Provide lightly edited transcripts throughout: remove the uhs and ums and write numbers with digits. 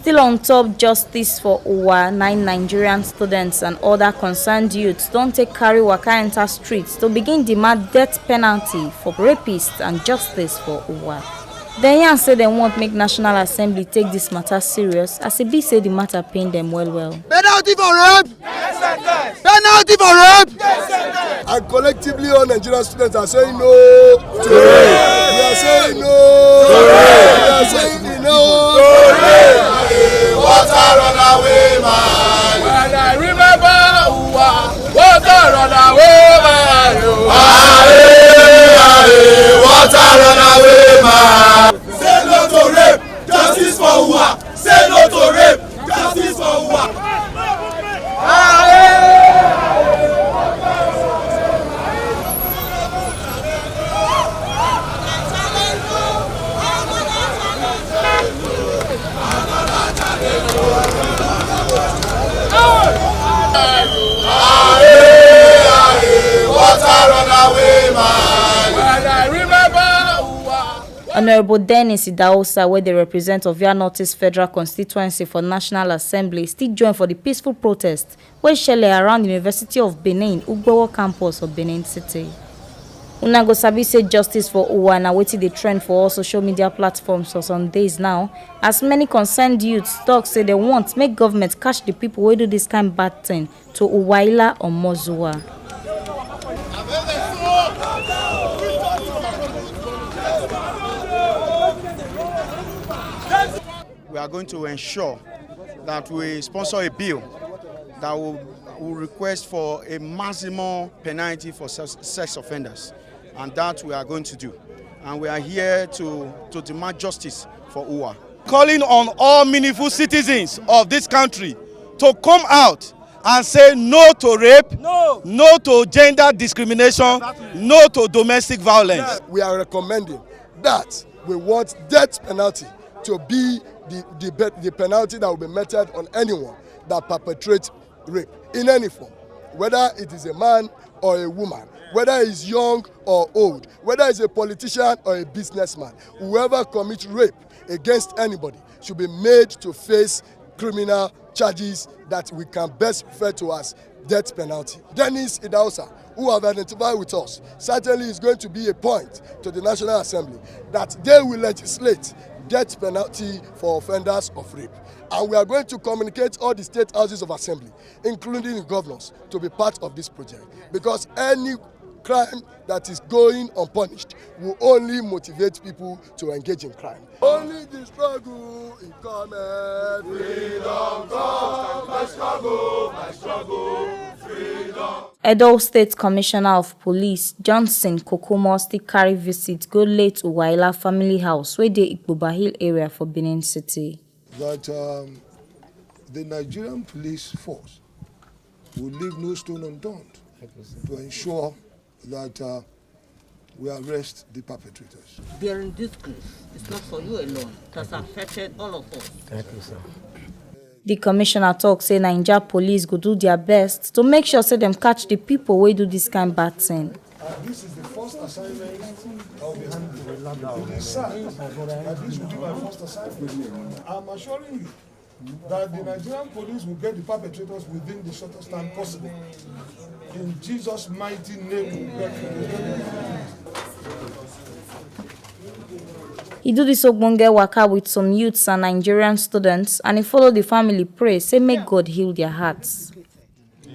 Still on top justice for UWA, 9 Nigerian students and other concerned youths don't take carry waka enter streets to begin demand death penalty for rapists and justice for UWA. They yan say they won't make National Assembly take this matter serious, as it be say the matter pain them well. Penalty for rape! Yes, penalty for rape! Yes, and collectively all Nigerian students are saying no to rape. We are saying no to rape. We are saying no to rape. Water run away, man. When I remember water run away, man. Water run away, man. Say no to rape, justice for UWA. Say no to rape, justice for UWA. Honorable Dennis Idahosa, where they represent Ovia Northeast Federal Constituency for National Assembly, still joined for the peaceful protest where shele around the University of Benin, UWA campus of Benin City. Una go sabi say justice for UWA na wetin dey trend for all social media platforms for some days now, as many concerned youths talk say they want make government catch the people who do this kind of bad thing to Uwaila or Mozuwa. We are going to ensure that we sponsor a bill that will request for a maximum penalty for sex offenders, and that we are going to do. And we are here to demand justice for UWA. Calling on all meaningful citizens of this country to come out and say no to rape, no to gender discrimination, no to domestic violence. We are recommending that we want death penalty to be the penalty that will be meted on anyone that perpetrates rape in any form, whether it is a man or a woman, whether he's young or old, whether he's a politician or a businessman. Whoever commits rape against anybody should be made to face criminal charges that we can best refer to as death penalty. Dennis Idahosa, who have identified with us, certainly is going to be a point to the National Assembly that they will legislate death penalty for offenders of rape. And we are going to communicate all the state houses of assembly, including the governors, to be part of this project. Because any crime that is going unpunished will only motivate people to engage in crime. Only the struggle is coming. Freedom comes, my struggle, freedom. Edo State Commissioner of Police Johnson Kokumo still carry visit go late Uwaila family house where dey Ikpoba Hill area for Benin City. That the Nigerian police force will leave no stone unturned to ensure that we arrest the perpetrators. During this case, it's not for you alone. It has affected all of us. Thank you, sir. The commissioner talk say Nigeria police go do their best to make sure say them catch the people who do this kind of bad thing. This is the first assignment I will be handling. It is sad that this will be my first assignment. I'm assuring you that the Nigerian police will get the perpetrators within the shortest time possible. In Jesus' mighty name, we get them. He do this ogbonge waka with some youths and Nigerian students, and he follow the family pray, say make God heal their hearts.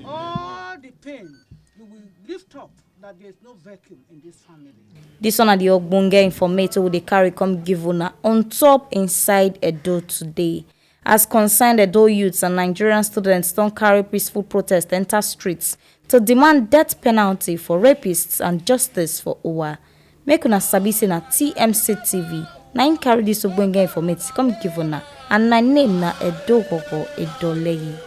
All the pain, you will lift up that there is no vacuum in this family. This one are the ogbonge information they carry come give una on top inside Edo today. As concerned Edo youths and Nigerian students don't carry peaceful protest enter streets to demand death penalty for rapists and justice for UWA. Make una sabi say na TMC TV. Na in carry this ogbonge information come give una, and my name na Edo Leyi.